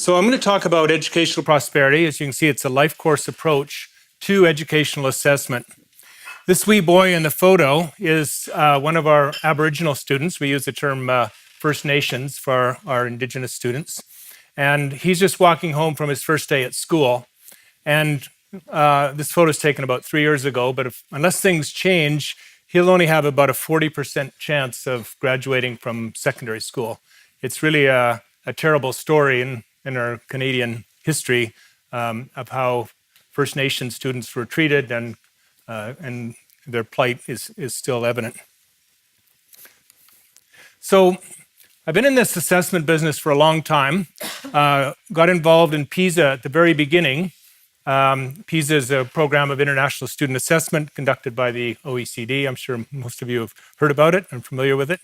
So I'm going to talk about educational prosperity. As you can see, it's a life course approach to educational assessment. This wee boy in the photo is one of our Aboriginal students. We use the term First Nations for our Indigenous students. And he's just walking home from his first day at school. And this photo is taken about 3 years ago, but unless things change, he'll only have about a 40% chance of graduating from secondary school. It's really a terrible story in our Canadian history of how First Nation students were treated, and their plight is still evident. So I've been in this assessment business for a long time. Got involved in PISA at the very beginning. PISA is a program of international student assessment conducted by the OECD. I'm sure most of you have heard about it and familiar with it.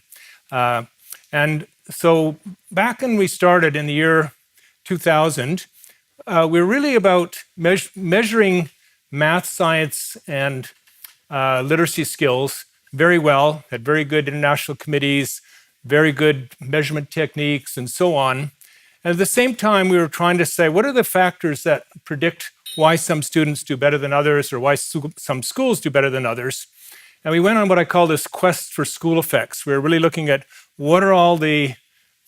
And so back when we started in the year 2000, we were really about measuring math, science, and literacy skills very well, had very good international committees, very good measurement techniques, and so on. And at the same time, we were trying to say, what are the factors that predict why some students do better than others, or why some schools do better than others? And we went on what I call this quest for school effects. We were really looking at what are all the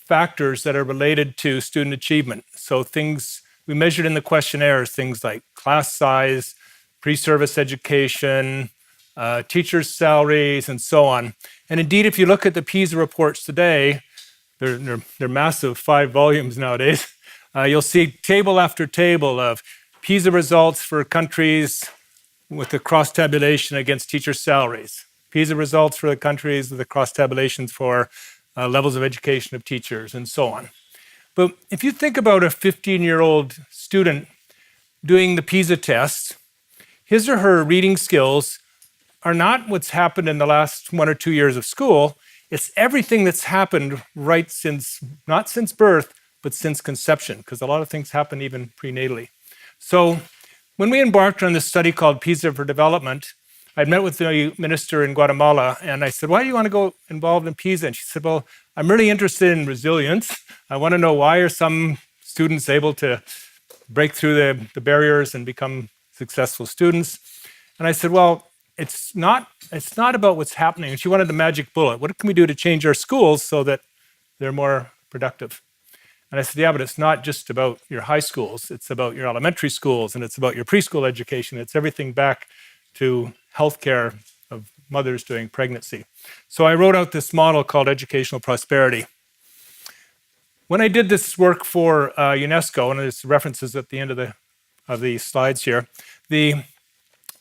factors that are related to student achievement. So things we measured in the questionnaires, things like class size, pre-service education, teachers' salaries, and so on. And indeed, if you look at the PISA reports today, they're massive, 5 volumes nowadays. You'll see table after table of PISA results for countries with the cross-tabulation against teacher salaries, PISA results for the countries with the cross-tabulations for levels of education of teachers, and so on. But if you think about a 15-year-old student doing the PISA test, his or her reading skills are not what's happened in the last 1 or 2 years of school. It's everything that's happened right since, not since birth, but since conception, because a lot of things happen even prenatally. So when we embarked on this study called PISA for Development, I met with the minister in Guatemala, and I said, why do you want to go involved in PISA? And she said, well, I'm really interested in resilience. I want to know why are some students able to break through the barriers and become successful students. And I said, well, it's not about what's happening. And she wanted the magic bullet. What can we do to change our schools so that they're more productive? And I said, yeah, but it's not just about your high schools. It's about your elementary schools, and it's about your preschool education. It's everything back to healthcare of mothers during pregnancy. So I wrote out this model called educational prosperity. When I did this work for UNESCO, and there's references at the end of the slides here,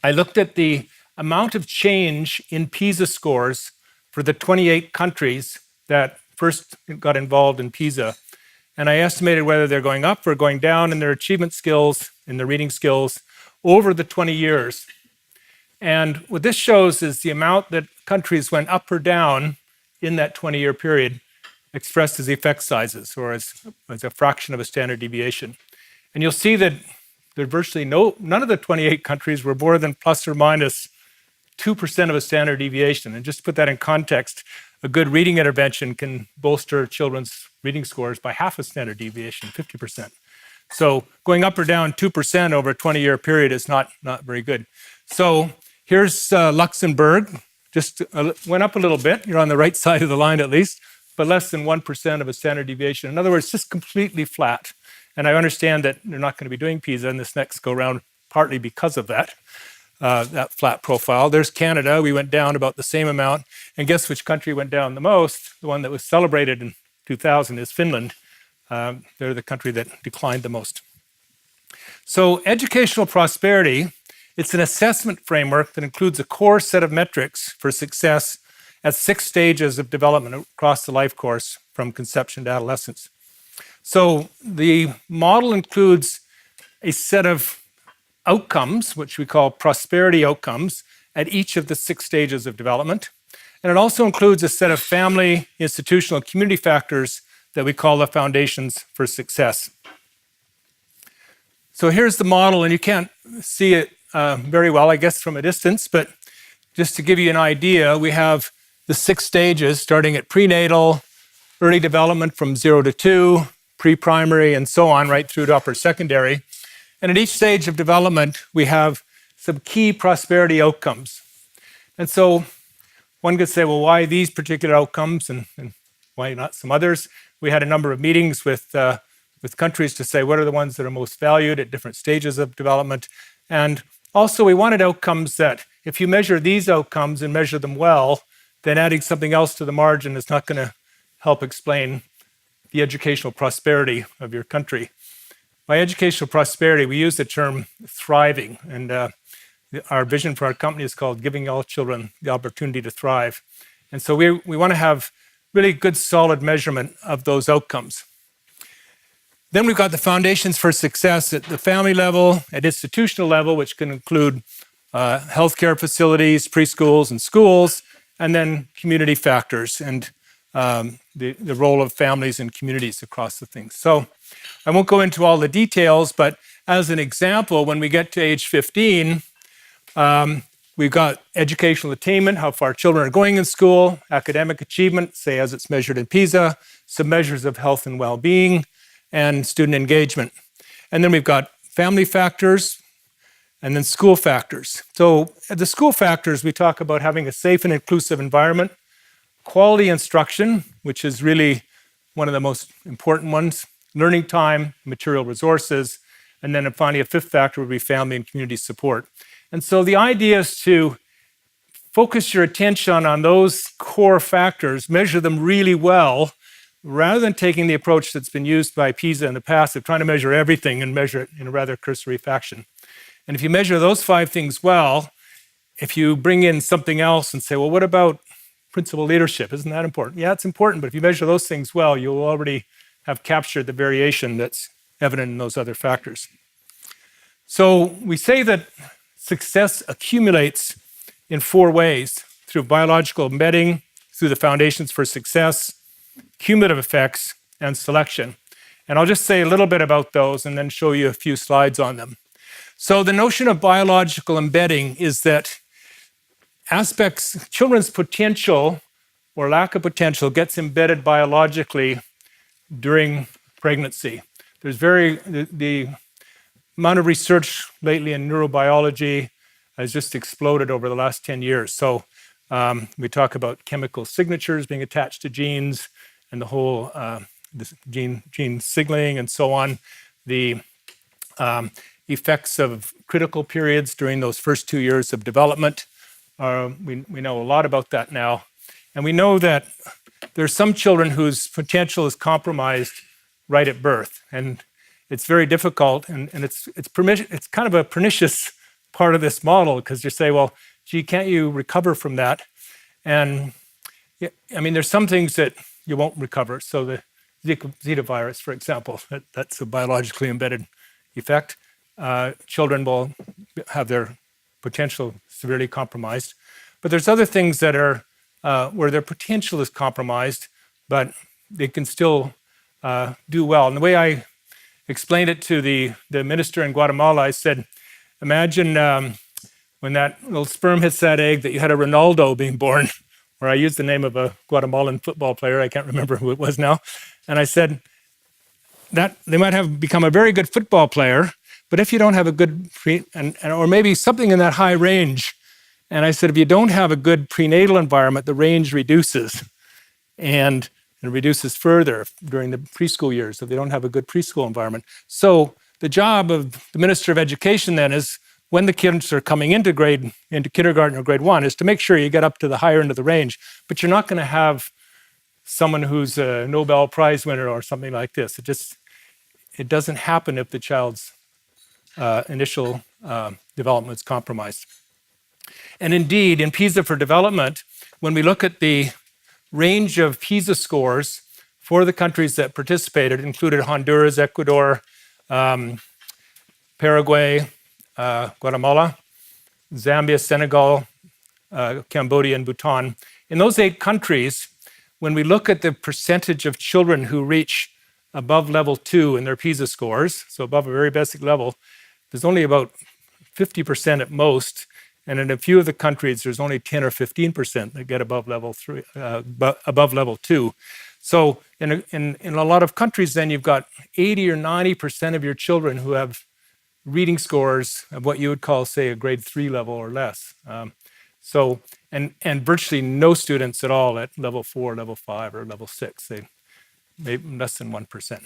I looked at the amount of change in PISA scores for the 28 countries that first got involved in PISA. And I estimated whether they're going up or going down in their achievement skills, in their reading skills, over the 20 years. And what this shows is the amount that countries went up or down in that 20-year period, expressed as effect sizes, or as a fraction of a standard deviation. And you'll see that there virtually none of the 28 countries were more than plus or minus 2% of a standard deviation. And just to put that in context, a good reading intervention can bolster children's reading scores by half a standard deviation, 50%. So going up or down 2% over a 20-year period is not very good. So here's Luxembourg, just went up a little bit. You're on the right side of the line at least, but less than 1% of a standard deviation. In other words, just completely flat. And I understand that they're not going to be doing PISA in this next go-round, partly because of that flat profile. There's Canada. We went down about the same amount. And guess which country went down the most? The one that was celebrated in 2000 is Finland. They're the country that declined the most. So educational prosperity, it's an assessment framework that includes a core set of metrics for success at 6 stages of development across the life course from conception to adolescence. So the model includes a set of outcomes, which we call prosperity outcomes, at each of the 6 stages of development. And it also includes a set of family, institutional, community factors that we call the foundations for success. So here's the model, and you can't see it very well, I guess, from a distance, but just to give you an idea, we have the 6 stages starting at prenatal, early development from 0 to 2, pre-primary, and so on, right through to upper secondary. And at each stage of development, we have some key prosperity outcomes. And so one could say, well, why these particular outcomes and why not some others? We had a number of meetings with countries to say what are the ones that are most valued at different stages of development. And also we wanted outcomes that if you measure these outcomes and measure them well, then adding something else to the margin is not going to help explain the educational prosperity of your country. By educational prosperity, we use the term thriving, and our vision for our company is called Giving All Children the Opportunity to Thrive. And so we want to have really good, solid measurement of those outcomes. Then we've got the foundations for success at the family level, at institutional level, which can include healthcare facilities, preschools, and schools, and then community factors and the role of families and communities across the things. So I won't go into all the details, but as an example, when we get to age 15, we've got educational attainment, how far children are going in school, academic achievement, say as it's measured in PISA, some measures of health and well-being, and student engagement. And then we've got family factors, and then school factors. So at the school factors, we talk about having a safe and inclusive environment, quality instruction, which is really one of the most important ones, learning time, material resources, and then finally a fifth factor would be family and community support. And so the idea is to focus your attention on those core factors, measure them really well, rather than taking the approach that's been used by PISA in the past of trying to measure everything and measure it in a rather cursory fashion. And if you measure those 5 things well, if you bring in something else and say, well, what about principal leadership? Isn't that important? Yeah, it's important, but if you measure those things well, you'll already have captured the variation that's evident in those other factors. So we say that success accumulates in 4 ways: through biological embedding, through the foundations for success, cumulative effects, and selection. And I'll just say a little bit about those and then show you a few slides on them. So the notion of biological embedding is that children's potential or lack of potential gets embedded biologically during pregnancy. The amount of research lately in neurobiology has just exploded over the last 10 years. So we talk about chemical signatures being attached to genes and the whole gene signaling and so on. The effects of critical periods during those first 2 years of development. We know a lot about that now. And we know that there are some children whose potential is compromised right at birth. And it's very difficult, and it's kind of a pernicious part of this model, because you say, well, gee, can't you recover from that? And I mean, there's some things that you won't recover. So the Zika virus, for example, that's a biologically embedded effect. Children will have their potential severely compromised. But there's other things that are where their potential is compromised, but they can still do well. And the way I explained it to the minister in Guatemala, I said, imagine when that little sperm hits that egg that you had a Ronaldo being born, or I used the name of a Guatemalan football player, I can't remember who it was now, and I said that they might have become a very good football player, but if you don't have a good, or maybe something in that high range, and I said, if you don't have a good prenatal environment, the range reduces, and it reduces further during the preschool years if they don't have a good preschool environment. So the job of the Minister of Education then is, when the kids are coming into kindergarten or grade 1, is to make sure you get up to the higher end of the range, but you're not going to have someone who's a Nobel Prize winner or something like this. It doesn't happen if the child's initial development is compromised. And indeed, in PISA for development, when we look at the range of PISA scores for the countries that participated, included Honduras, Ecuador, Paraguay, Guatemala, Zambia, Senegal, Cambodia, and Bhutan. In those 8 countries, when we look at the percentage of children who reach above level 2 in their PISA scores, so above a very basic level, there's only about 50% at most, and in a few of the countries, there's only 10 or 15% that get above level 2. So in a lot of countries, then you've got 80 or 90% of your children who have reading scores of what you would call, say, a grade 3 level or less. And virtually no students at all at level 4, level 5, or level 6. They maybe less than 1%.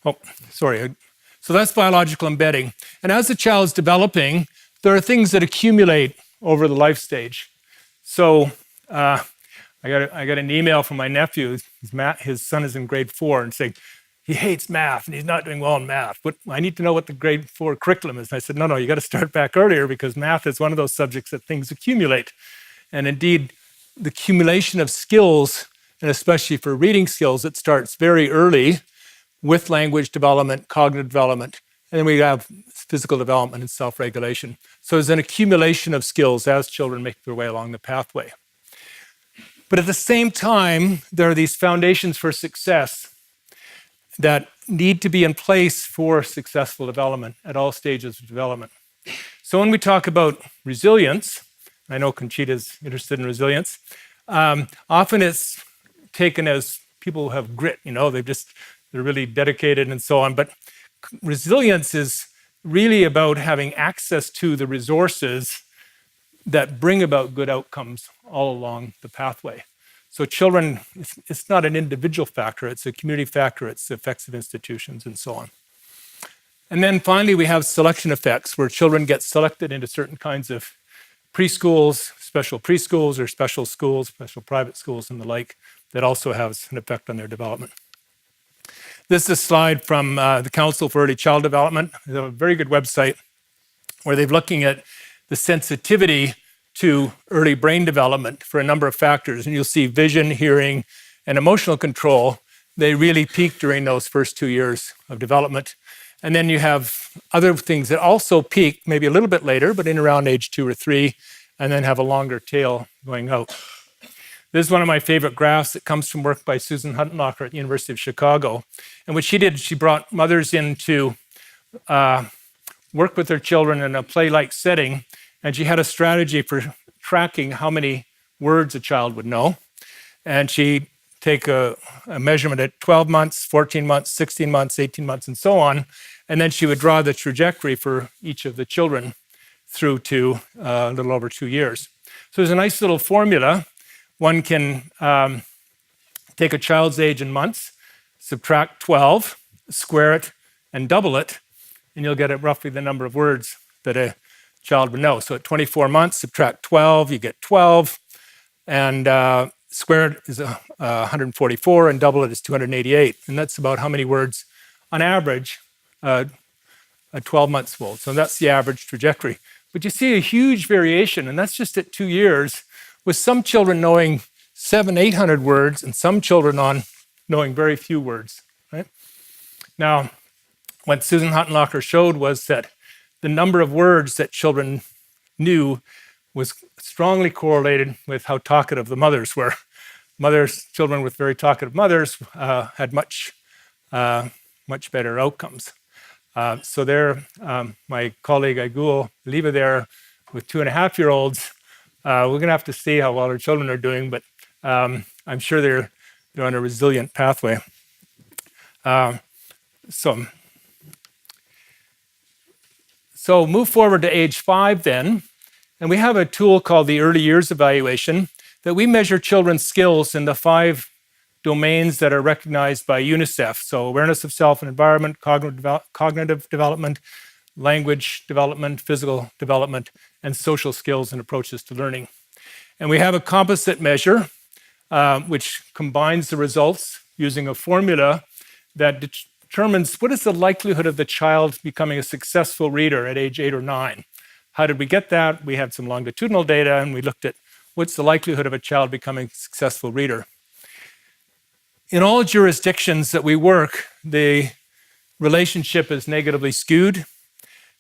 Oh, sorry. So that's biological embedding. And as the child's developing, there are things that accumulate over the life stage. So I got an email from my nephew. His son is in grade 4 and saying, he hates math and he's not doing well in math. But I need to know what the grade 4 curriculum is. And I said, no, you got to start back earlier because math is one of those subjects that things accumulate. And indeed, the accumulation of skills, and especially for reading skills, it starts very early with language development, cognitive development, and then we have physical development and self-regulation. So there's an accumulation of skills as children make their way along the pathway. But at the same time, there are these foundations for success that need to be in place for successful development at all stages of development. So when we talk about resilience, I know Conchita's interested in resilience, often it's taken as people who have grit, they're really dedicated and so on. But resilience is really about having access to the resources that bring about good outcomes all along the pathway. So children, it's not an individual factor, it's a community factor, it's the effects of institutions and so on. And then finally, we have selection effects where children get selected into certain kinds of preschools, special preschools or special schools, special private schools and the like, that also has an effect on their development. This is a slide from the Council for Early Child Development. They have a very good website where they're looking at the sensitivity to early brain development for a number of factors. And you'll see vision, hearing, and emotional control. They really peak during those first 2 years of development. And then you have other things that also peak maybe a little bit later, but in around age 2 or 3, and then have a longer tail going out. This is one of my favorite graphs that comes from work by Susan Huntenlocker at the University of Chicago. And what she did, she brought mothers in to work with their children in a play-like setting, and she had a strategy for tracking how many words a child would know. And she'd take a measurement at 12 months, 14 months, 16 months, 18 months, and so on. And then she would draw the trajectory for each of the children through to a little over 2 years. So there's a nice little formula. One can take a child's age in months, subtract 12, square it, and double it, and you'll get roughly the number of words that a child would know. So at 24 months, subtract 12, you get 12, and square it is 144, and double it is 288. And that's about how many words, on average, a 12 months old. So that's the average trajectory. But you see a huge variation, and that's just at 2 years, with some children knowing 700-800 words and some children knowing very few words. Right? Now, what Susan Huntenlocker showed was that the number of words that children knew was strongly correlated with how talkative the mothers were. Children with very talkative mothers had much better outcomes. So there, my colleague Aigul Liva there with 2.5-year-olds, we're going to have to see how well our children are doing, but I'm sure they're on a resilient pathway. So move forward to age 5 then, and we have a tool called the Early Years Evaluation that we measure children's skills in the 5 domains that are recognized by UNICEF. So awareness of self and environment, cognitive development, language development, physical development, and social skills and approaches to learning. And we have a composite measure, which combines the results using a formula that determines what is the likelihood of the child becoming a successful reader at age 8 or 9. How did we get that? We had some longitudinal data, and we looked at what's the likelihood of a child becoming a successful reader. In all jurisdictions that we work, the relationship is negatively skewed.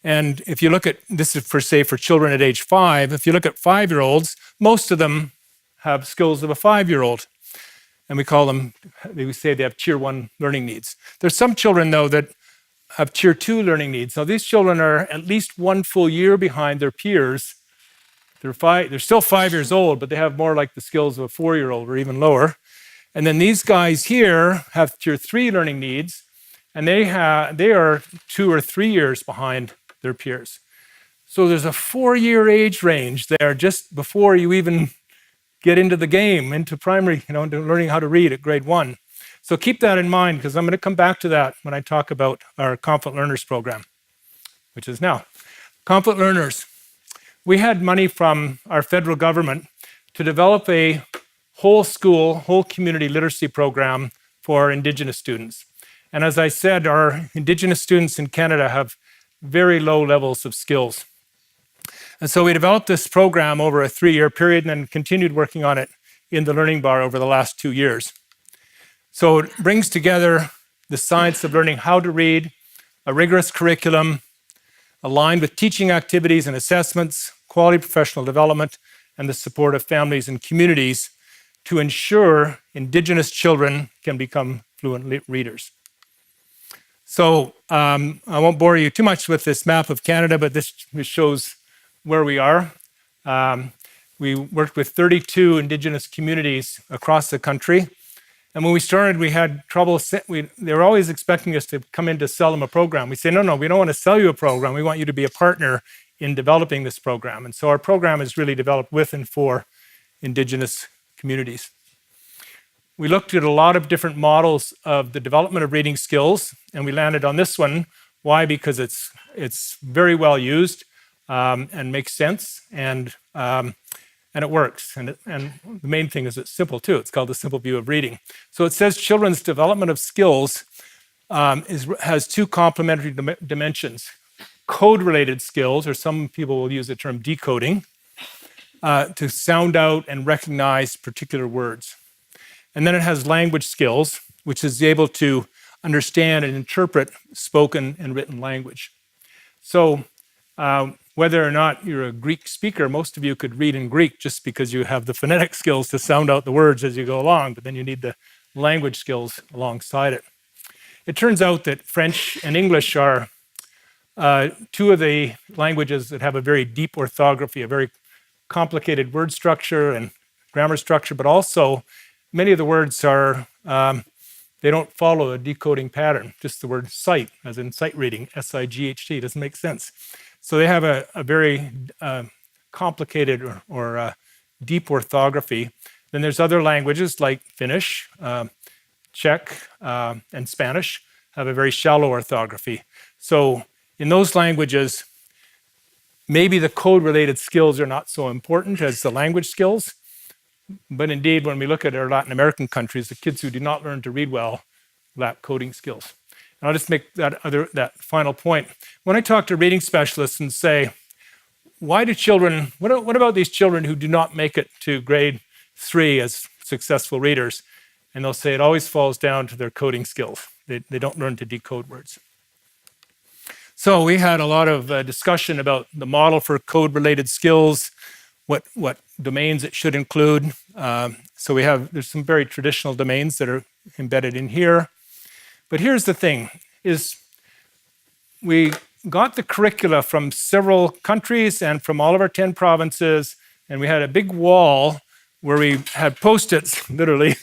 And if you look at, this is for children at age 5, if you look at 5-year-olds, most of them have skills of a 5-year-old. And we say they have tier 1 learning needs. There's some children, though, that have tier 2 learning needs. Now, these children are at least 1 full year behind their peers. They're still 5 years old, but they have more like the skills of a 4-year-old or even lower. And then these guys here have tier 3 learning needs, and they are 2 or 3 years behind their peers. So there's a 4-year age range there just before you even get into the game, into primary, into learning how to read at grade 1. So keep that in mind, because I'm going to come back to that when I talk about our Confident Learners program, which is now. Confident Learners. We had money from our federal government to develop a whole school, whole community literacy program for Indigenous students. And as I said, our Indigenous students in Canada have very low levels of skills. And so we developed this program over a 3-year period and then continued working on it in the Learning Bar over the last 2 years. So it brings together the science of learning how to read, a rigorous curriculum, aligned with teaching activities and assessments, quality professional development, and the support of families and communities to ensure Indigenous children can become fluent readers. So I won't bore you too much with this map of Canada, but this shows where we are. We worked with 32 Indigenous communities across the country. And when we started, we had trouble. They were always expecting us to come in to sell them a program. We say, no, we don't want to sell you a program. We want you to be a partner in developing this program. And so our program is really developed with and for Indigenous communities. We looked at a lot of different models of the development of reading skills, and we landed on this one. Why? Because it's very well used and makes sense, and it works. And the main thing is it's simple too. It's called the simple view of reading. So it says children's development of skills has 2 complementary dimensions. Code-related skills, or some people will use the term decoding, to sound out and recognize particular words. And then it has language skills, which is able to understand and interpret spoken and written language. So whether or not you're a Greek speaker, most of you could read in Greek just because you have the phonetic skills to sound out the words as you go along, but then you need the language skills alongside it. It turns out that French and English are 2 of the languages that have a very deep orthography, a very complicated word structure and grammar structure, but also many of the words are, they don't follow a decoding pattern. Just the word sight, as in sight reading, S-I-G-H-T, doesn't make sense. So they have a very complicated or deep orthography. Then there's other languages like Finnish, Czech, and Spanish have a very shallow orthography. So in those languages, maybe the code-related skills are not so important as the language skills. But indeed, when we look at our Latin American countries, the kids who do not learn to read well lack coding skills. And I'll just make that final point. When I talk to reading specialists and say, why do children, what about these children who do not make it to grade 3 as successful readers? And they'll say it always falls down to their coding skills. They don't learn to decode words. So we had a lot of discussion about the model for code-related skills, what domains it should include. So there's some very traditional domains that are embedded in here. But here's the thing, is we got the curricula from several countries and from all of our 10 provinces, and we had a big wall where we had Post-its, literally,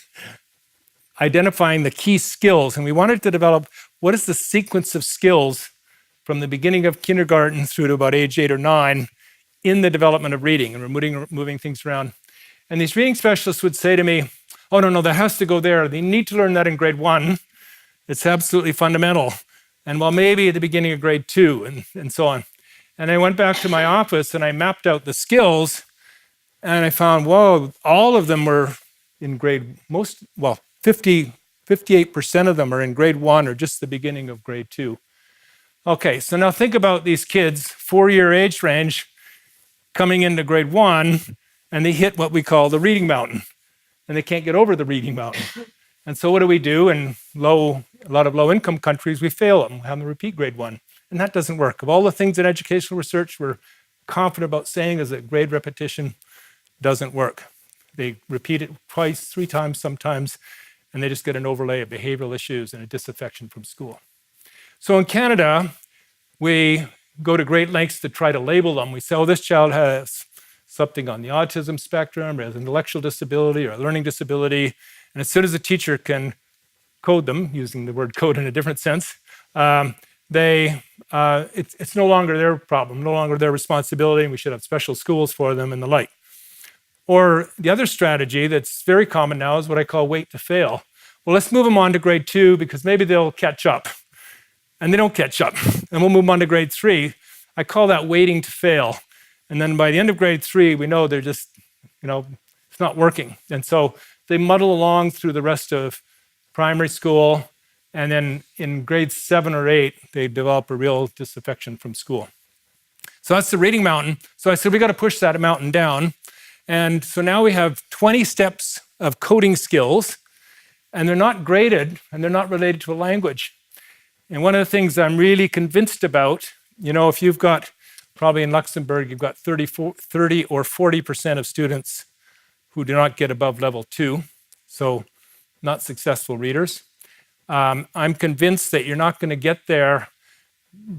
identifying the key skills. And we wanted to develop what is the sequence of skills from the beginning of kindergarten through to about age 8 or 9 in the development of reading, and we're moving things around. And these reading specialists would say to me, oh, no, that has to go there. They need to learn that in grade 1. It's absolutely fundamental. And well, maybe at the beginning of grade 2 and so on. And I went back to my office and I mapped out the skills and I found, whoa, all of them were in grade, 58% of them are in grade 1 or just the beginning of grade 2. Okay, so now think about these kids, 4-year age range, coming into grade 1, and they hit what we call the reading mountain, and they can't get over the reading mountain. And so what do we do? In a lot of low-income countries, we fail them, have them repeat grade 1, and that doesn't work. Of all the things in educational research we're confident about saying is that grade repetition doesn't work. They repeat it twice, 3 times sometimes, and they just get an overlay of behavioral issues and a disaffection from school. So in Canada, we go to great lengths to try to label them. We say, oh, this child has something on the autism spectrum, or has an intellectual disability or a learning disability, And as soon as the teacher can code them, using the word code in a different sense, it's no longer their problem, no longer their responsibility, and we should have special schools for them and the like. Or the other strategy that's very common now is what I call wait to fail. Well, let's move them on to grade 2 because maybe they'll catch up. And they don't catch up. And we'll move them on to grade 3. I call that waiting to fail. And then by the end of grade 3, we know they're just, it's not working. And so they muddle along through the rest of primary school. And then in grades 7 or 8, they develop a real disaffection from school. So that's the reading mountain. So I said, we got to push that mountain down. And so now we have 20 steps of coding skills, and they're not graded, and they're not related to a language. And one of the things I'm really convinced about, if you've got, probably in Luxembourg, you've got 30 or 40% of students who do not get above level 2, so not successful readers. I'm convinced that you're not going to get there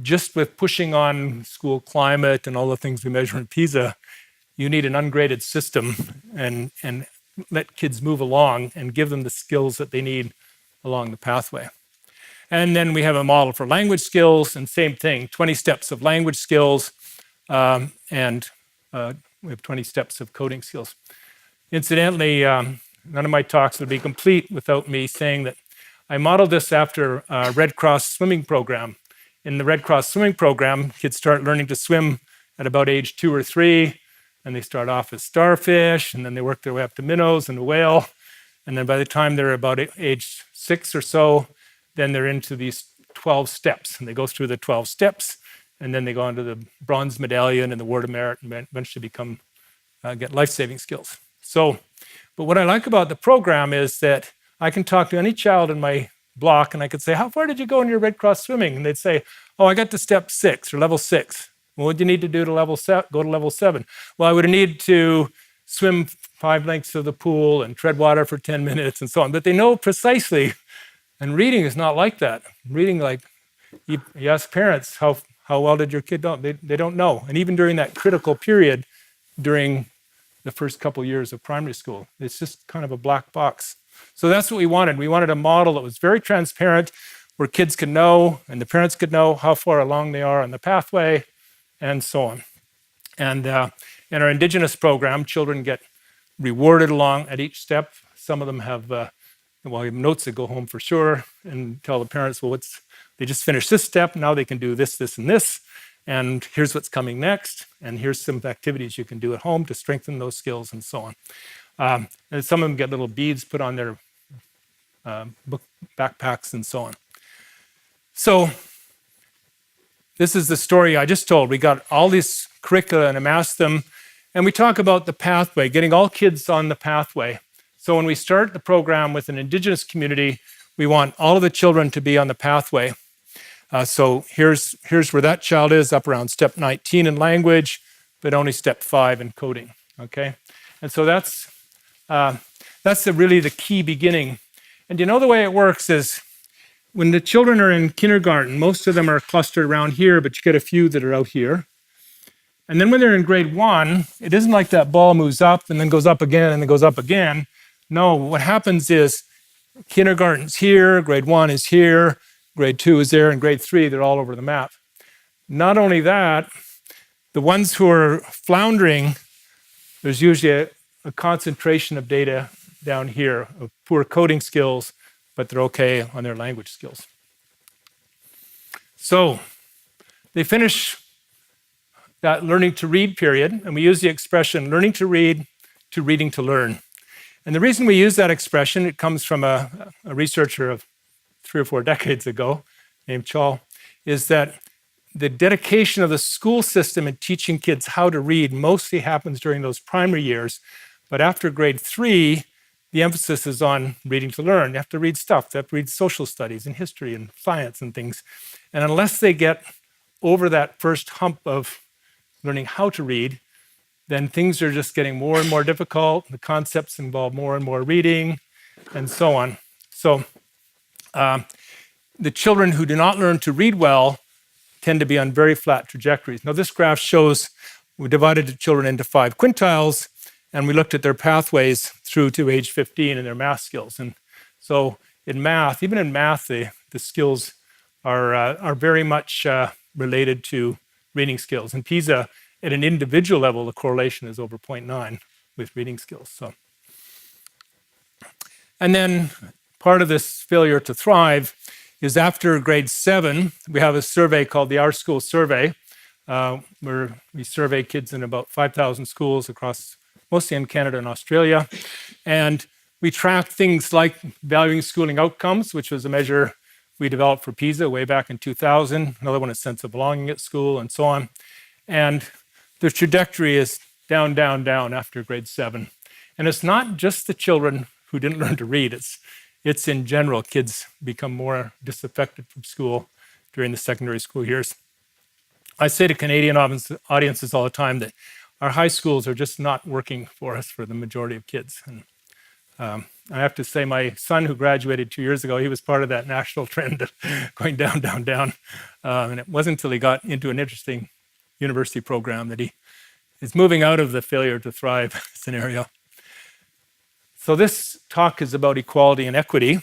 just with pushing on school climate and all the things we measure in PISA. You need an ungraded system and let kids move along and give them the skills that they need along the pathway. And then we have a model for language skills, and same thing, 20 steps of language skills, and we have 20 steps of coding skills. Incidentally, none of my talks would be complete without me saying that I modeled this after a Red Cross swimming program. In the Red Cross swimming program, kids start learning to swim at about age 2 or 3, and they start off as starfish, and then they work their way up to minnows and a whale. And then by the time they're about age 6 or so, then they're into these 12 steps. And they go through the 12 steps, and then they go on to the bronze medallion and the word of merit, and eventually get life-saving skills. So, but what I like about the program is that I can talk to any child in my block, and I could say, how far did you go in your Red Cross swimming? And they'd say, oh, I got to step 6 or level 6. Well, what do you need to do to go to level 7? Well, I would need to swim 5 lengths of the pool and tread water for 10 minutes and so on. But they know precisely, and reading is not like that. Reading, like, you ask parents, how well did your kid do? They don't know. And even during that critical period, during the first couple years of primary school, it's just kind of a black box. So that's what we wanted. We wanted a model that was very transparent, where kids could know, and the parents could know how far along they are on the pathway, and so on. And in our Indigenous program, children get rewarded along at each step. Some of them have notes that go home for sure and tell the parents, well, they just finished this step, now they can do this, this, and this, and here's what's coming next, and here's some activities you can do at home to strengthen those skills, and so on. And some of them get little beads put on their book backpacks and so on. So this is the story I just told. We got all these curricula and amassed them, and we talk about the pathway, getting all kids on the pathway. So when we start the program with an Indigenous community, we want all of the children to be on the pathway. So here's where that child is, up around step 19 in language, but only step 5 in coding, okay? And so that's really the key beginning. And the way it works is when the children are in kindergarten, most of them are clustered around here, but you get a few that are out here. And then when they're in grade 1, it isn't like that ball moves up and then goes up again and then goes up again. No, what happens is kindergarten's here, grade 1 is here, grade 2 is there, and grade 3, they're all over the map. Not only that, the ones who are floundering, there's usually a concentration of data down here of poor coding skills, but they're okay on their language skills. So they finish that learning to read period, and we use the expression learning to read to reading to learn. And the reason we use that expression, it comes from a researcher of 3 or 4 decades ago named Chall, is that the dedication of the school system in teaching kids how to read mostly happens during those primary years, but after grade 3, the emphasis is on reading to learn. They have to read stuff. They have to read social studies and history and science and things. And unless they get over that first hump of learning how to read, then things are just getting more and more difficult. The concepts involve more and more reading, and so on. So the children who do not learn to read well tend to be on very flat trajectories. Now, this graph shows we divided the children into 5 quintiles, and we looked at their pathways through to age 15 and their math skills. And so in math, even in math, the skills are very much related to reading skills. In PISA, at an individual level, the correlation is over 0.9 with reading skills. So, and then part of this failure to thrive is after grade 7, we have a survey called the Our School Survey, where we survey kids in about 5,000 schools across, mostly in Canada and Australia. And we track things like valuing schooling outcomes, which was a measure we developed for PISA way back in 2000. Another one is sense of belonging at school and so on. And the trajectory is down, down, down after grade 7. And it's not just the children who didn't learn to read. It's in general, kids become more disaffected from school during the secondary school years. I say to Canadian audiences all the time that our high schools are just not working for us for the majority of kids. And I have to say, my son who graduated 2 years ago, he was part of that national trend of going down, down, down. And it wasn't until he got into an interesting university program that he is moving out of the failure to thrive scenario. So this talk is about equality and equity.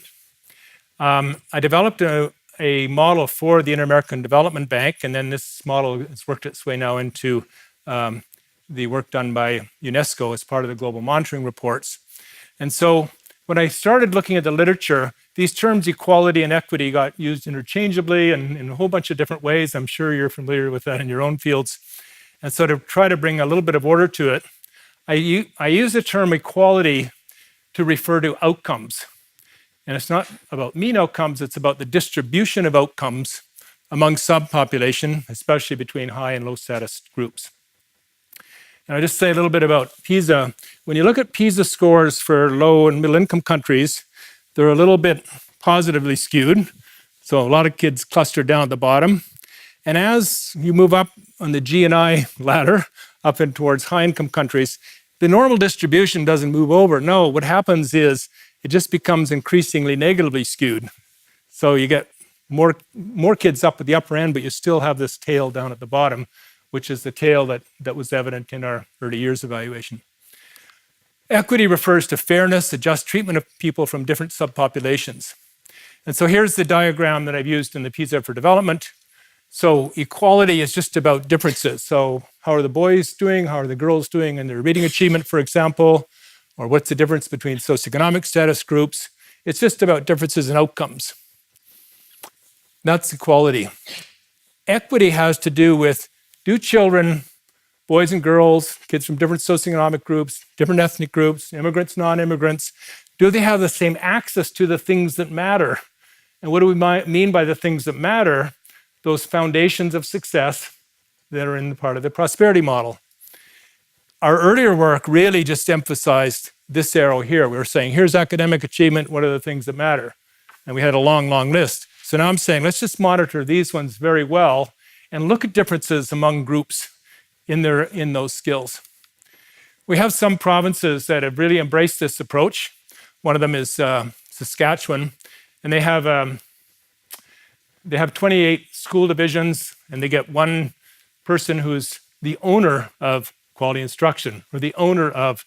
I developed a model for the Inter-American Development Bank, and then this model has worked its way now into the work done by UNESCO as part of the global monitoring reports. And so when I started looking at the literature, these terms equality and equity got used interchangeably and in a whole bunch of different ways. I'm sure you're familiar with that in your own fields. And so to try to bring a little bit of order to it, I use the term equality to refer to outcomes. And it's not about mean outcomes, it's about the distribution of outcomes among subpopulation, especially between high and low status groups. And I'll just say a little bit about PISA. When you look at PISA scores for low and middle income countries, they're a little bit positively skewed. So a lot of kids cluster down at the bottom. And as you move up on the G&I ladder, up in towards high income countries, the normal distribution doesn't move over. No, what happens is it just becomes increasingly negatively skewed. So you get more kids up at the upper end, but you still have this tail down at the bottom, which is the tail that was evident in our early years evaluation. Equity refers to fairness, the just treatment of people from different subpopulations. And so here's the diagram that I've used in the PISA for development. So equality is just about differences. So how are the boys doing? How are the girls doing in their reading achievement, for example? Or what's the difference between socioeconomic status groups? It's just about differences in outcomes. That's equality. Equity has to do with, do children, boys and girls, kids from different socioeconomic groups, different ethnic groups, immigrants, non-immigrants, do they have the same access to the things that matter? And what do we mean by the things that matter? Those foundations of success that are in the part of the prosperity model. Our earlier work really just emphasized this arrow here. We were saying, here's academic achievement, what are the things that matter? And we had a long, long list. So now I'm saying, let's just monitor these ones very well and look at differences among groups in those skills. We have some provinces that have really embraced this approach. One of them is Saskatchewan, and they have 28 school divisions, and they get one person who's the owner of quality instruction, or the owner of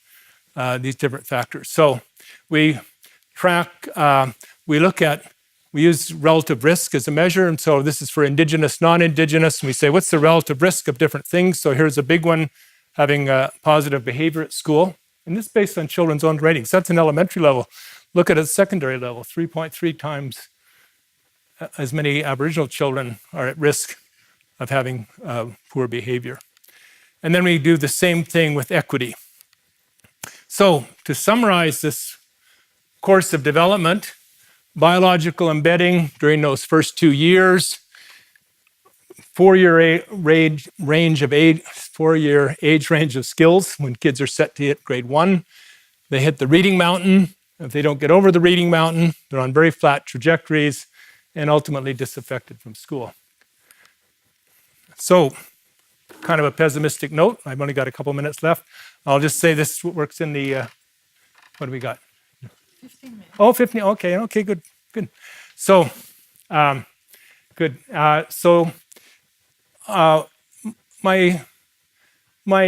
these different factors. So we track, we use relative risk as a measure, and so this is for Indigenous, non-Indigenous, and we say, what's the relative risk of different things? So here's a big one, having positive behavior at school, and this is based on children's own ratings. That's an elementary level. Look at a secondary level, 3.3 times as many Aboriginal children are at risk of having poor behavior. And then we do the same thing with equity. So to summarize this course of development, biological embedding during those first 2 years, 4-year age range of skills when kids are set to hit grade 1. They hit the reading mountain. If they don't get over the reading mountain, they're on very flat trajectories and ultimately disaffected from school. So, kind of a pessimistic note. I've only got a couple minutes left. I'll just say this works in the, what do we got? 15 minutes. Oh, 15, okay, good. So, good. My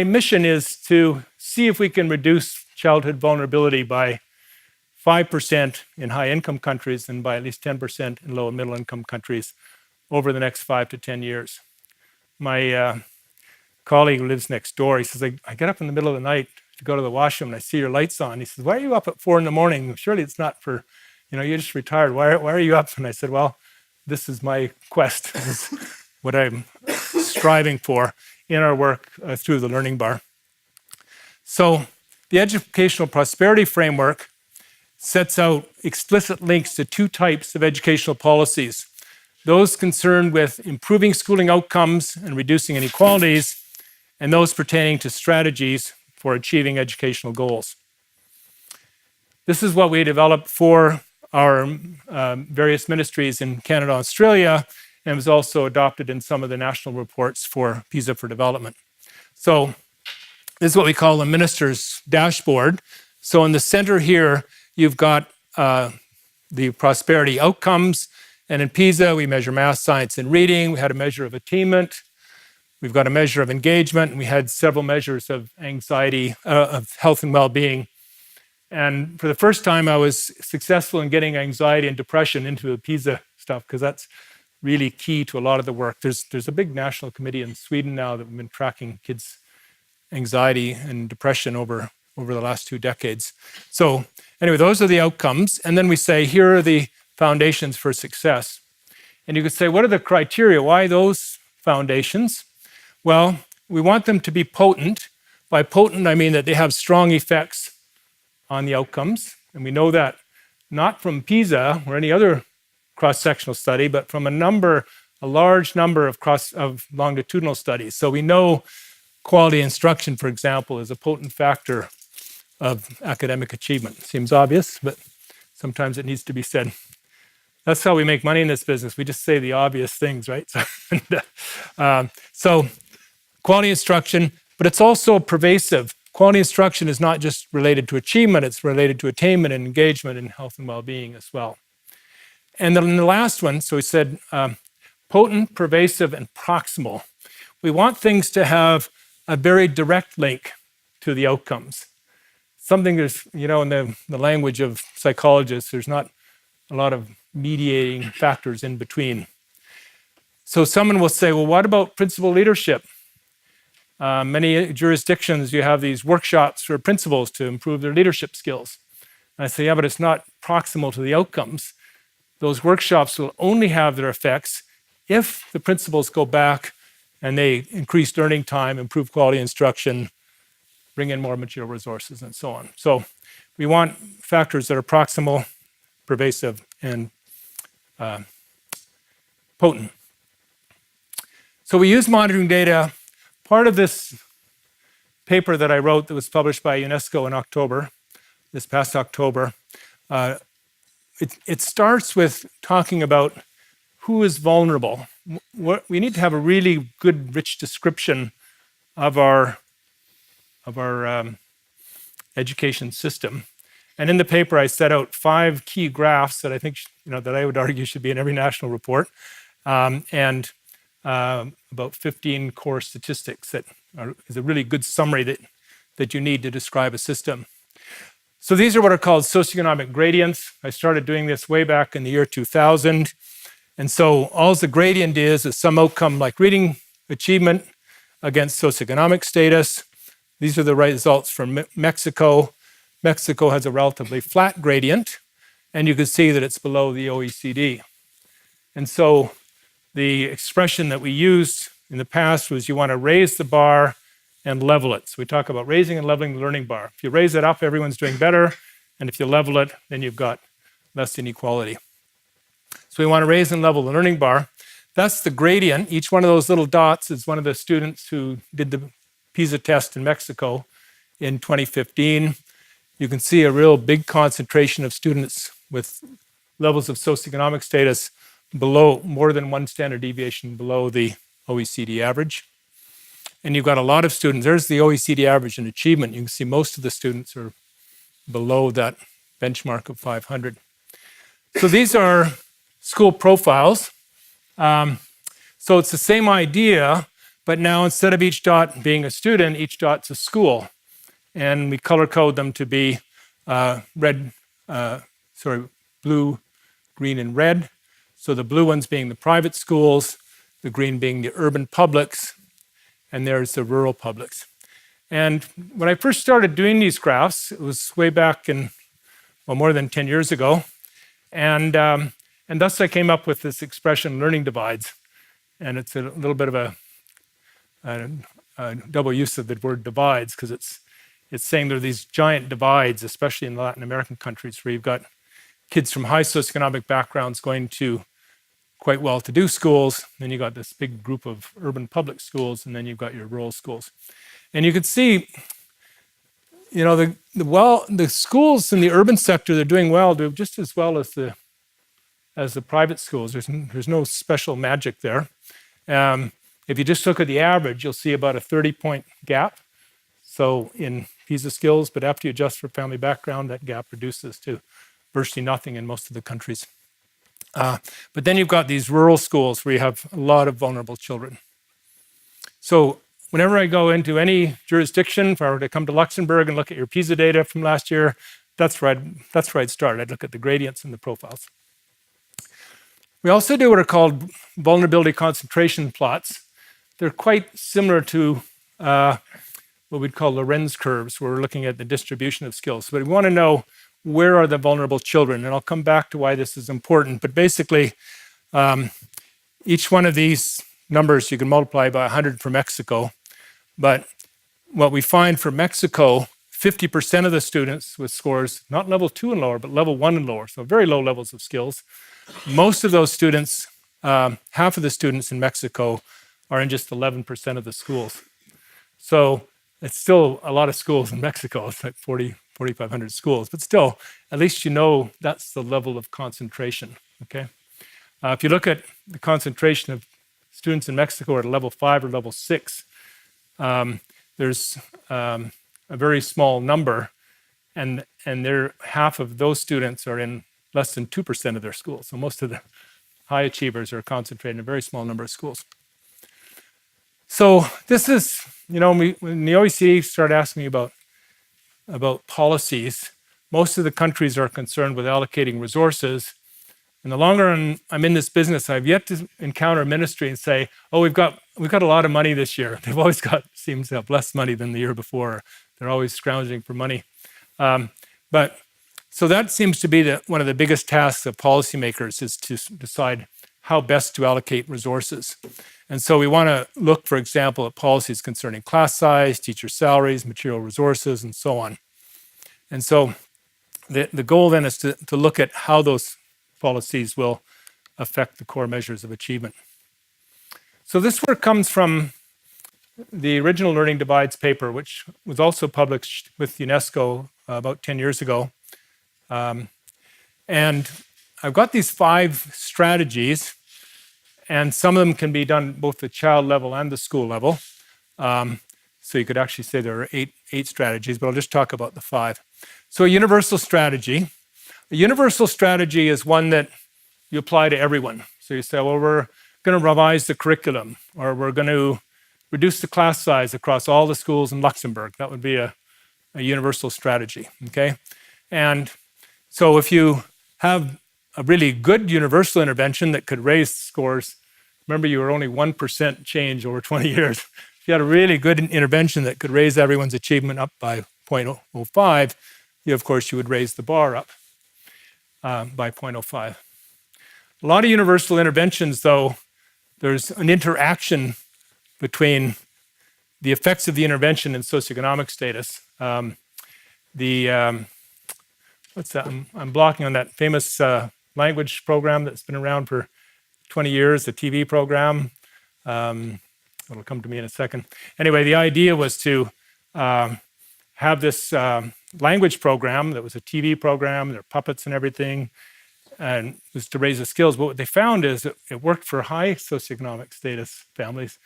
mission is to see if we can reduce childhood vulnerability by 5% in high-income countries and by at least 10% in low and middle-income countries over the next 5 to 10 years. My colleague who lives next door, he says, I get up in the middle of the night to go to the washroom and I see your lights on. He says, why are you up at 4 a.m? Surely it's not for, you're just retired. Why are you up? And I said, well, this is my quest. This is what I'm striving for in our work through the Learning Bar. So the Educational Prosperity Framework sets out explicit links to 2 types of educational policies: those concerned with improving schooling outcomes and reducing inequalities, and those pertaining to strategies for achieving educational goals. This is what we developed for our various ministries in Canada and Australia, and was also adopted in some of the national reports for PISA for Development. So this is what we call the minister's dashboard. So in the center here, you've got the prosperity outcomes. And in PISA, we measure math, science, and reading. We had a measure of attainment. We've got a measure of engagement. And we had several measures of anxiety, of health and well-being. And for the first time, I was successful in getting anxiety and depression into the PISA stuff, because that's really key to a lot of the work. There's a big national committee in Sweden now that have been tracking kids' anxiety and depression over the last 2 decades. So anyway, those are the outcomes. And then we say, here are the foundations for success. And you could say, what are the criteria? Why those foundations? Well, we want them to be potent. By potent, I mean that they have strong effects on the outcomes. And we know that not from PISA or any other cross-sectional study, but from a large number of longitudinal studies. So we know quality instruction, for example, is a potent factor of academic achievement. Seems obvious, but sometimes it needs to be said. That's how we make money in this business. We just say the obvious things, right? So quality instruction, but it's also pervasive. Quality instruction is not just related to achievement, it's related to attainment and engagement and health and well-being as well. And then the last one, so we said potent, pervasive, and proximal. We want things to have a very direct link to the outcomes. Something that's, in the language of psychologists, there's not a lot of mediating factors in between. So someone will say, well, what about principal leadership? Many jurisdictions, you have these workshops for principals to improve their leadership skills. And I say, yeah, but it's not proximal to the outcomes. Those workshops will only have their effects if the principals go back and they increase learning time, improve quality instruction, bring in more material resources, and so on. So we want factors that are proximal, pervasive, and potent. So we use monitoring data. Part of this paper that I wrote that was published by UNESCO in October, this past October, it starts with talking about who is vulnerable. We need to have a really good, rich description of our education system. And in the paper, I set out 5 key graphs that I think, that I would argue should be in every national report, and about 15 core statistics that is a really good summary that you need to describe a system. So these are what are called socioeconomic gradients. I started doing this way back in the year 2000. And so all the gradient is some outcome like reading achievement against socioeconomic status. These are the results from Mexico. Mexico has a relatively flat gradient, and you can see that it's below the OECD. And so the expression that we used in the past was you want to raise the bar and level it. So we talk about raising and leveling the learning bar. If you raise it up, everyone's doing better. And if you level it, then you've got less inequality. So we want to raise and level the learning bar. That's the gradient. Each one of those little dots is one of the students who did the PISA test in Mexico in 2015. You can see a real big concentration of students with levels of socioeconomic status below, more than 1 standard deviation below the OECD average. And you've got a lot of students. There's the OECD average in achievement. You can see most of the students are below that benchmark of 500. So these are school profiles. So it's the same idea, but now instead of each dot being a student, each dot's a school. and we color code them to be blue, green, and red. So the blue ones being the private schools, the green being the urban publics, and there's the rural publics. And when I first started doing these graphs, it was way back in, well, more than 10 years ago. And thus I came up with this expression, learning divides. And it's a little bit of a double use of the word divides, because it's saying there are these giant divides, especially in Latin American countries, where you've got kids from high socioeconomic backgrounds going to quite well-to-do schools. Then you got this big group of urban public schools, and then you've got your rural schools. And you can see, the schools in the urban sector, they're doing well, do just as well as the private schools. There's no special magic there. If you just look at the average, you'll see about a 30-point gap. So in PISA skills, but after you adjust for family background, that gap reduces to virtually nothing in most of the countries. But then you've got these rural schools where you have a lot of vulnerable children. So whenever I go into any jurisdiction, if I were to come to Luxembourg and look at your PISA data from last year, that's where I'd start. I'd look at the gradients and the profiles. We also do what are called vulnerability concentration plots. They're quite similar to what we'd call Lorenz curves, where we're looking at the distribution of skills. But we want to know, where are the vulnerable children? And I'll come back to why this is important. But basically, each one of these numbers you can multiply by 100 for Mexico. But what we find for Mexico, 50% of the students with scores, not level 2 and lower, but level 1 and lower, so very low levels of skills. Most of those students, half of the students in Mexico are in just 11% of the schools. So it's still a lot of schools in Mexico. It's like 4,500 schools, but still, at least you know that's the level of concentration, okay? If you look at the concentration of students in Mexico at level 5 or level 6, there's a very small number, and half of those students are in less than 2% of their schools. So most of the high achievers are concentrated in a very small number of schools. So this is, when the OECD started asking me about policies, most of the countries are concerned with allocating resources. And the longer I'm in this business, I've yet to encounter a ministry and say, oh, we've got a lot of money this year. They've always seems to have less money than the year before. They're always scrounging for money. So that seems to be one of the biggest tasks of policymakers, is to decide how best to allocate resources. And so we want to look, for example, at policies concerning class size, teacher salaries, material resources, and so on. And so the goal then is to look at how those policies will affect the core measures of achievement. So this work comes from the original Learning Divides paper, which was also published with UNESCO about 10 years ago. And I've got these 5 strategies, and some of them can be done both the child level and the school level. So you could actually say there are eight strategies, but I'll just talk about the 5. So a universal strategy. A universal strategy is one that you apply to everyone. So you say, well, we're going to revise the curriculum, or we're going to reduce the class size across all the schools in Luxembourg. That would be a universal strategy, okay? And so if you have a really good universal intervention that could raise scores, remember you were only 1% change over 20 years. If you had a really good intervention that could raise everyone's achievement up by 0.05, of course you would raise the bar up by 0.05. A lot of universal interventions, though, there's an interaction between the effects of the intervention and socioeconomic status. What's that? I'm blocking on that famous language program that's been around for 20 years, the TV program. It'll come to me in a second. Anyway, the idea was to have this language program that was a TV program, there were puppets and everything, and it was to raise the skills. But what they found is it worked for high socioeconomic status families.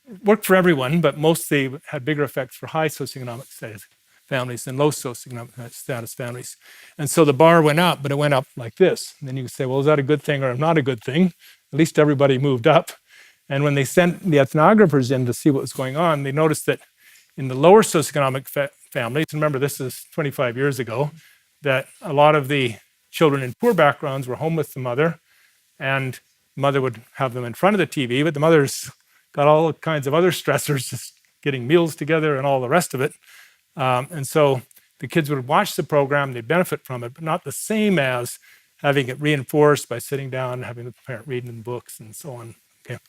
It worked for everyone, but mostly had bigger effects for high socioeconomic status families than low socioeconomic status families. And so the bar went up, but it went up like this. And then you could say, well, is that a good thing or not a good thing? At least everybody moved up. And when they sent the ethnographers in to see what was going on, they noticed that in the lower socioeconomic families, and remember this is 25 years ago, that a lot of the children in poor backgrounds were home with the mother, and the mother would have them in front of the TV, but the mother's got all kinds of other stressors, just getting meals together and all the rest of it. And so the kids would watch the program, they benefit from it, but not the same as having it reinforced by sitting down and having the parent reading the books and so on. Okay.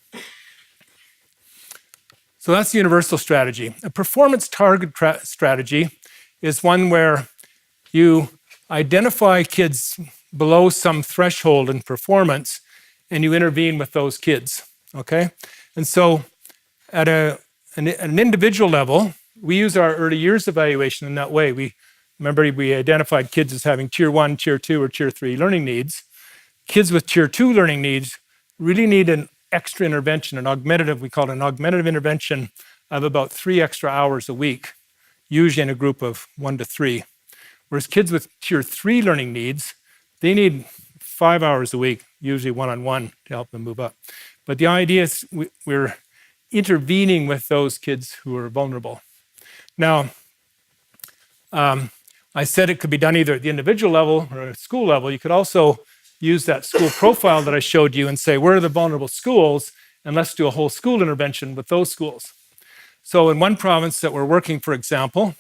So that's the universal strategy. A performance target strategy is one where you identify kids below some threshold in performance and you intervene with those kids, okay? And so at an individual level, we use our early years evaluation in that way. We identified kids as having tier 1, tier 2, or tier 3 learning needs. Kids with tier 2 learning needs really need an extra intervention, we call it an augmentative intervention of about 3 extra hours a week, usually in a group of 1 to 3. Whereas kids with tier 3 learning needs, they need 5 hours a week, usually one-on-one, to help them move up. But the idea is we're intervening with those kids who are vulnerable. Now, I said it could be done either at the individual level or at school level. You could also use that school profile that I showed you and say, where are the vulnerable schools? And let's do a whole school intervention with those schools. So in one province that we're working, for example,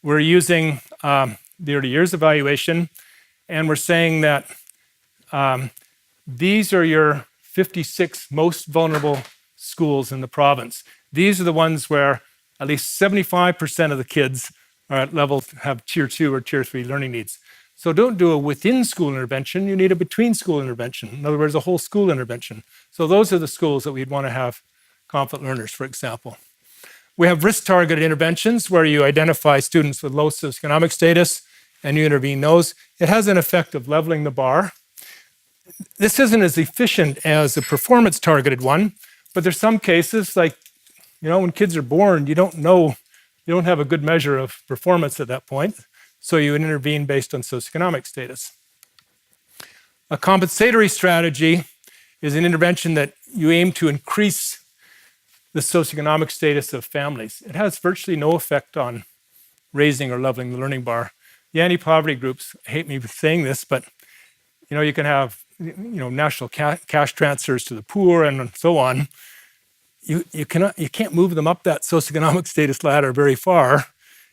we're using the early years evaluation, and we're saying that these are your 56 most vulnerable schools in the province. These are the ones where at least 75% of the kids are at level have tier 2 or tier 3 learning needs. So don't do a within school intervention, you need a between school intervention. In other words, a whole school intervention. So those are the schools that we'd want to have confident learners, for example. We have risk-targeted interventions where you identify students with low socioeconomic status and you intervene those. It has an effect of leveling the bar. This isn't as efficient as a performance-targeted one, but there's some cases like, when kids are born, you don't have a good measure of performance at that point, so you intervene based on socioeconomic status. A compensatory strategy is an intervention that you aim to increase the socioeconomic status of families. It has virtually no effect on raising or leveling the learning bar. The anti-poverty groups hate me for saying this, but you can have national cash transfers to the poor and so on. You can't move them up that socioeconomic status ladder very far.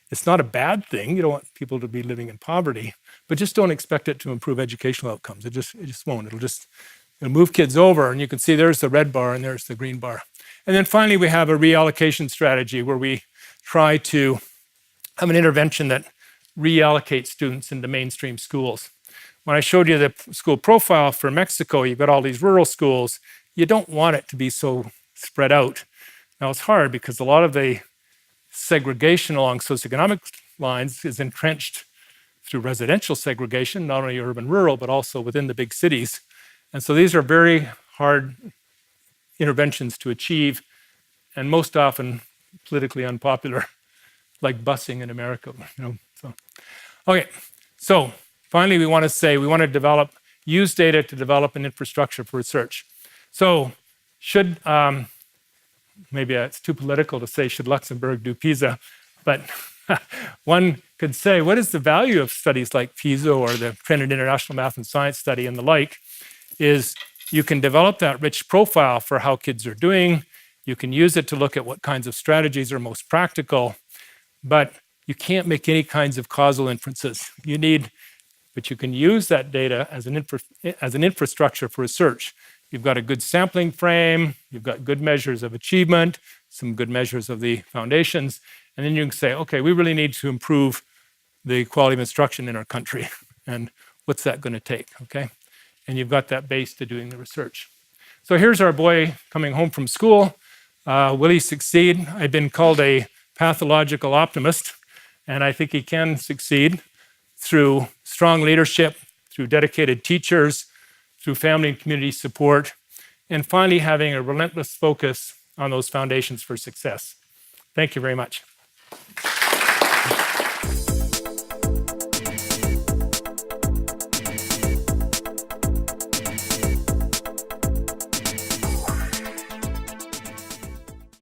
It's not a bad thing. You don't want people to be living in poverty, but just don't expect it to improve educational outcomes. It just won't. It'll move kids over, and you can see there's the red bar and there's the green bar. And then finally, we have a reallocation strategy where we try to have an intervention that reallocates students into mainstream schools. When I showed you the school profile for Mexico, you've got all these rural schools. You don't want it to be so spread out. Now, it's hard because a lot of the segregation along socioeconomic lines is entrenched through residential segregation, not only urban-rural, but also within the big cities. And so these are very hard interventions to achieve, and most often politically unpopular, like busing in America. So finally, we want to use data to develop an infrastructure for research. So should, maybe it's too political to say, should Luxembourg do PISA? But one could say, what is the value of studies like PISA or the Trended International Math and Science Study and the like, is you can develop that rich profile for how kids are doing. You can use it to look at what kinds of strategies are most practical, but you can't make any kinds of causal inferences. But you can use that data as an infrastructure for research. You've got a good sampling frame, you've got good measures of achievement, some good measures of the foundations, and then you can say, okay, we really need to improve the quality of instruction in our country, and what's that going to take, okay? And you've got that base to doing the research. So here's our boy coming home from school. Will he succeed? I've been called a pathological optimist, and I think he can succeed through strong leadership, through dedicated teachers, through family and community support, and finally having a relentless focus on those foundations for success. Thank you very much.